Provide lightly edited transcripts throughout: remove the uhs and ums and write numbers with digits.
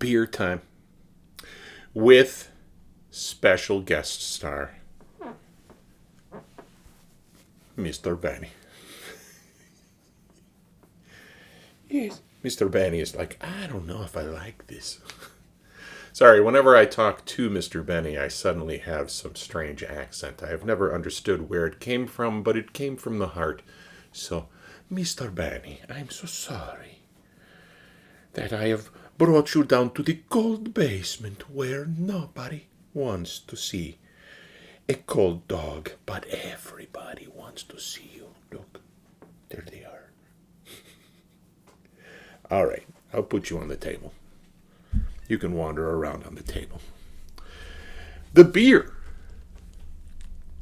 beer time with special guest star, Mr. Benny. Yes, Mr. Benny is like, I don't know if I like this. Sorry, whenever I talk to Mr. Benny, I suddenly have some strange accent. I have never understood where it came from, but it came from the heart. So, Mr. Benny, I'm so sorry that I have brought you down to the cold basement where nobody wants to see a cold dog, but everybody wants to see you. Look, there they are. All right, I'll put you on the table. You can wander around on the table. The beer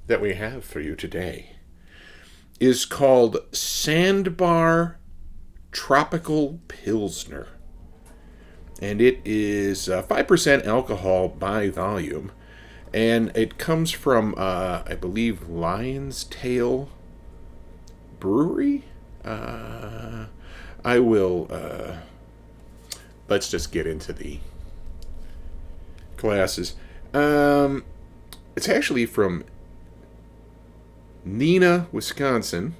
that we have for you today is called Sandbar Tropical Pilsner. And it is 5% alcohol by volume. And it comes from, I believe, Lion's Tail Brewery? I will, let's just get into the glasses. It's actually from Neenah, Wisconsin.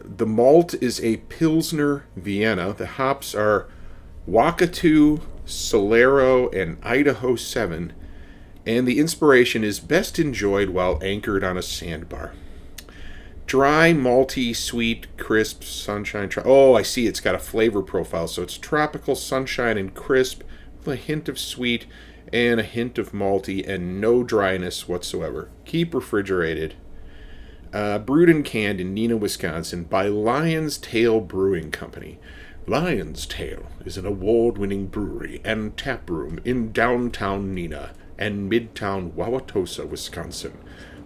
The malt is a Pilsner Vienna. The hops are Wakatu, Solero, and Idaho 7. And the inspiration is best enjoyed while anchored on a sandbar. Dry, malty, sweet, crisp, sunshine. I see it's got a flavor profile. So it's tropical, sunshine, and crisp with a hint of sweet and a hint of malty and no dryness whatsoever. Keep refrigerated. Brewed and canned in Neenah, Wisconsin by Lion's Tail Brewing Company. Lion's Tail is an award-winning brewery and tap room in downtown Neenah and midtown Wauwatosa, Wisconsin.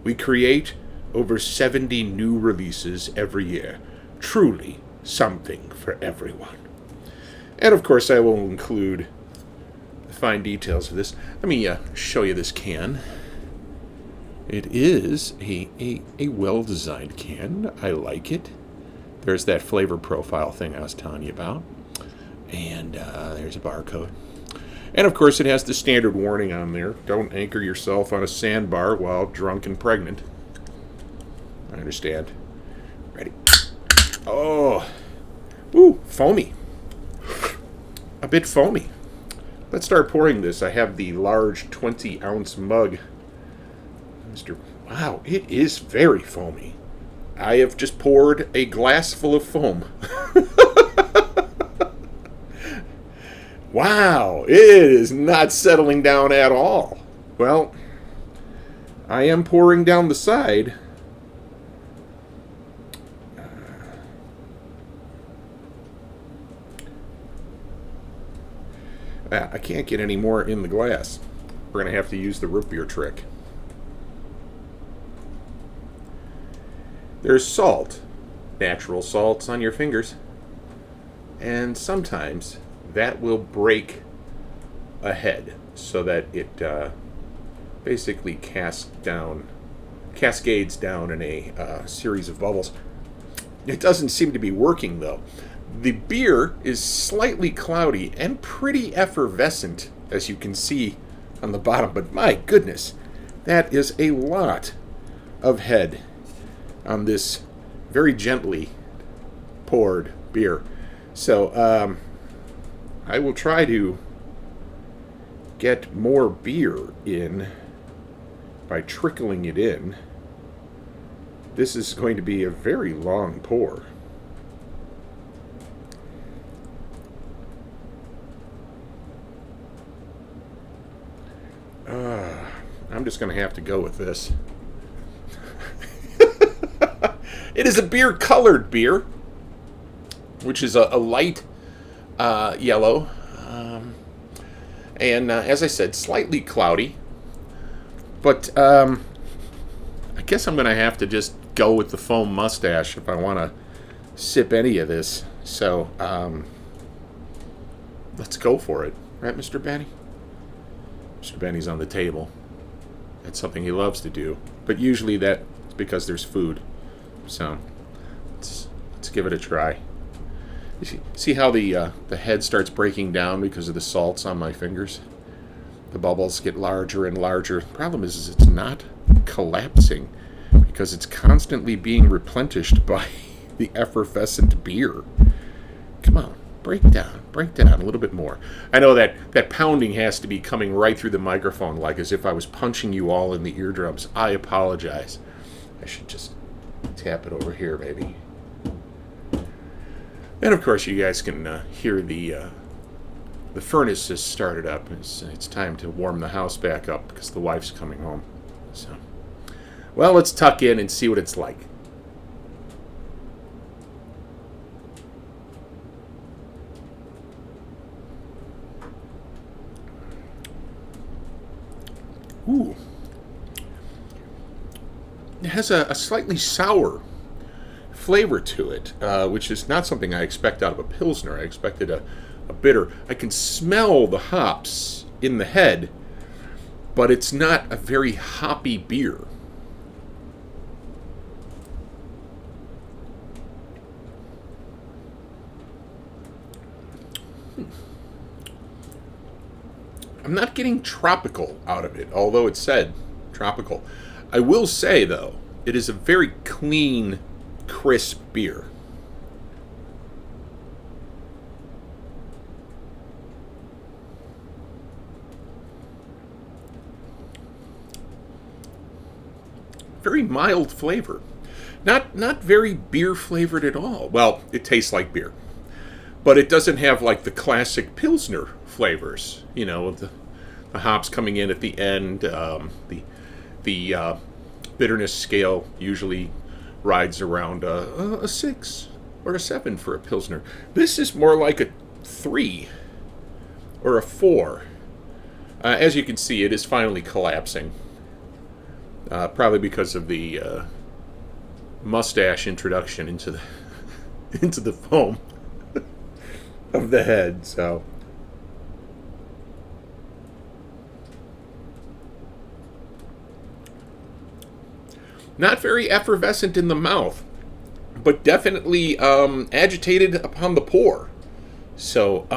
We create over 70 new releases every year. Truly something for everyone. And of course, I will include the fine details of this. Let me show you this can. It is a well-designed can. I like it. There's that flavor profile thing I was telling you about. And there's a barcode. And of course, it has the standard warning on there. Don't anchor yourself on a sandbar while drunk and pregnant. I understand. Ready? Oh. Ooh, foamy. A bit foamy. Let's start pouring this. I have the large 20-ounce mug. Wow, it is very foamy. I have just poured a glass full of foam. Wow, it is not settling down at all. Well, I am pouring down the side. I can't get any more in the glass. We're going to have to use the root beer trick. There's salt, natural salts on your fingers, and sometimes that will break a head so that it basically cascades down in a series of bubbles. It doesn't seem to be working though. The beer is slightly cloudy and pretty effervescent, as you can see on the bottom, but my goodness, that is a lot of head on this very gently poured beer. So I will try to get more beer in by trickling it in. This is going to be a very long pour. I'm just going to have to go with this. It is a beer-colored beer, which is a light yellow. And as I said, slightly cloudy. But I guess I'm going to have to just go with the foam mustache if I want to sip any of this. So let's go for it. Right, Mr. Benny? Mr. Benny's on the table. That's something he loves to do. But usually that's because there's food. So let's give it a try. See how the head starts breaking down because of the salts on my fingers? The bubbles get larger and larger. The problem is it's not collapsing because it's constantly being replenished by the effervescent beer. Come on, break down a little bit more. I know that pounding has to be coming right through the microphone like as if I was punching you all in the eardrums. I apologize. I should just tap it over here, maybe. And of course, you guys can hear the furnace has started up. It's time to warm the house back up because the wife's coming home. So, well, let's tuck in and see what it's like. Ooh. It has a slightly sour flavor to it, which is not something I expect out of a Pilsner. I expected a bitter. I can smell the hops in the head, but it's not a very hoppy beer. I'm not getting tropical out of it, although it said tropical. I will say, though, it is a very clean, crisp beer. Very mild flavor. Not very beer flavored at all. Well, it tastes like beer. But it doesn't have like the classic Pilsner flavors, with the hops coming in at the end. The bitterness scale usually rides around a 6 or a 7 for a Pilsner. This is more like a 3 or a 4. As you can see, it is finally collapsing. Probably because of the mustache introduction into the into the foam of the head. So, not very effervescent in the mouth, but definitely agitated upon the pour. So,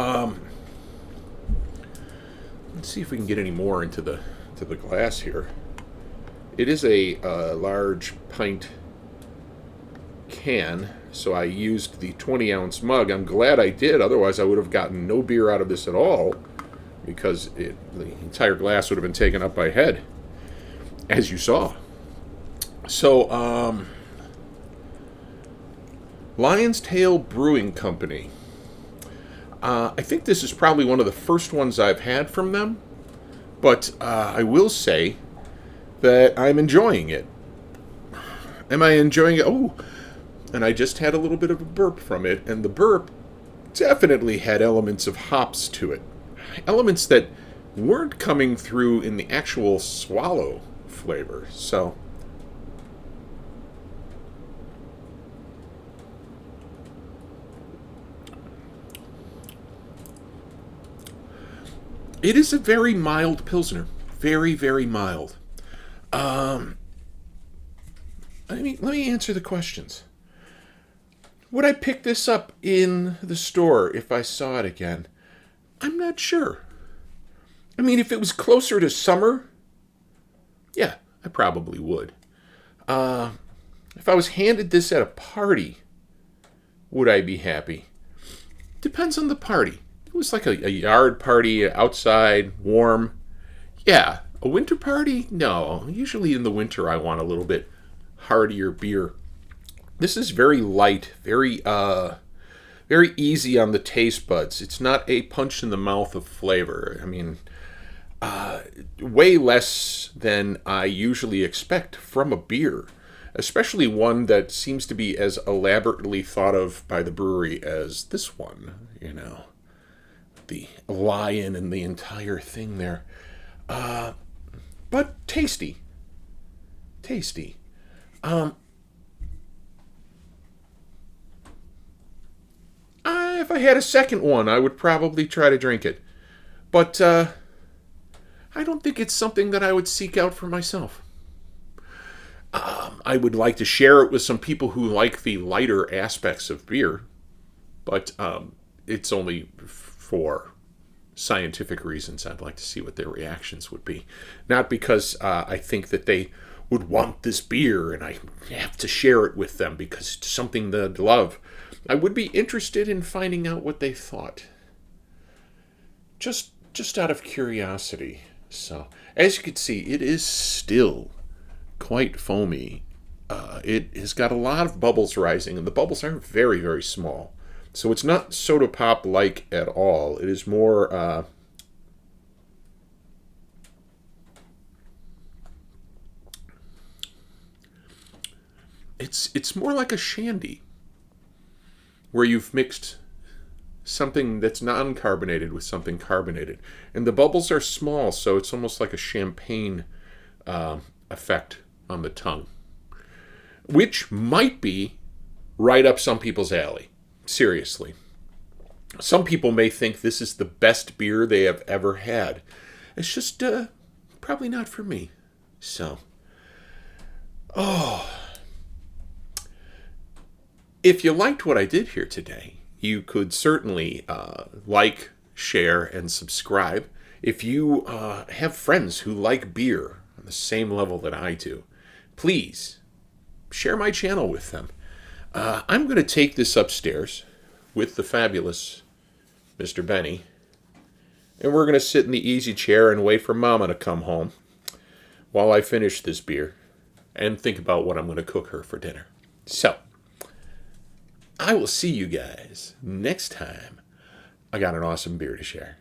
let's see if we can get any more into the glass here. It is a large pint can, so I used the 20-ounce mug. I'm glad I did, otherwise I would have gotten no beer out of this at all, because the entire glass would have been taken up by head, as you saw. So, Lion's Tail Brewing Company. I think this is probably one of the first ones I've had from them, but I will say that I'm enjoying it. Am I enjoying it? Oh, and I just had a little bit of a burp from it, and the burp definitely had elements of hops to it. Elements that weren't coming through in the actual swallow flavor. So, it is a very mild Pilsner. Very, very mild. Let me answer the questions. Would I pick this up in the store if I saw it again? I'm not sure. I mean, if it was closer to summer, yeah, I probably would. If I was handed this at a party, would I be happy? Depends on the party. It was like a yard party, outside, warm. Yeah. A winter party? No. Usually in the winter I want a little bit heartier beer. This is very light, very easy on the taste buds. It's not a punch in the mouth of flavor. I mean, way less than I usually expect from a beer, especially one that seems to be as elaborately thought of by the brewery as this one, the lion and the entire thing there. But tasty. Tasty. If I had a second one, I would probably try to drink it. But I don't think it's something that I would seek out for myself. I would like to share it with some people who like the lighter aspects of beer. but it's only for scientific reasons. I'd like to see what their reactions would be. Not because I think that they would want this beer and I have to share it with them because it's something they love. I would be interested in finding out what they thought. Just out of curiosity. So, as you can see, it is still quite foamy. It has got a lot of bubbles rising, and the bubbles are very, very small. So it's not soda pop-like at all. It is more... it's more like a shandy, where you've mixed something that's non-carbonated with something carbonated. And the bubbles are small, so it's almost like a champagne effect on the tongue, which might be right up some people's alley. Seriously. Some people may think this is the best beer they have ever had. It's just probably not for me. So, if you liked what I did here today, you could certainly like, share, and subscribe. If you have friends who like beer on the same level that I do, please share my channel with them. I'm going to take this upstairs with the fabulous Mr. Benny, and we're going to sit in the easy chair and wait for Mama to come home while I finish this beer and think about what I'm going to cook her for dinner. So, I will see you guys next time I got an awesome beer to share.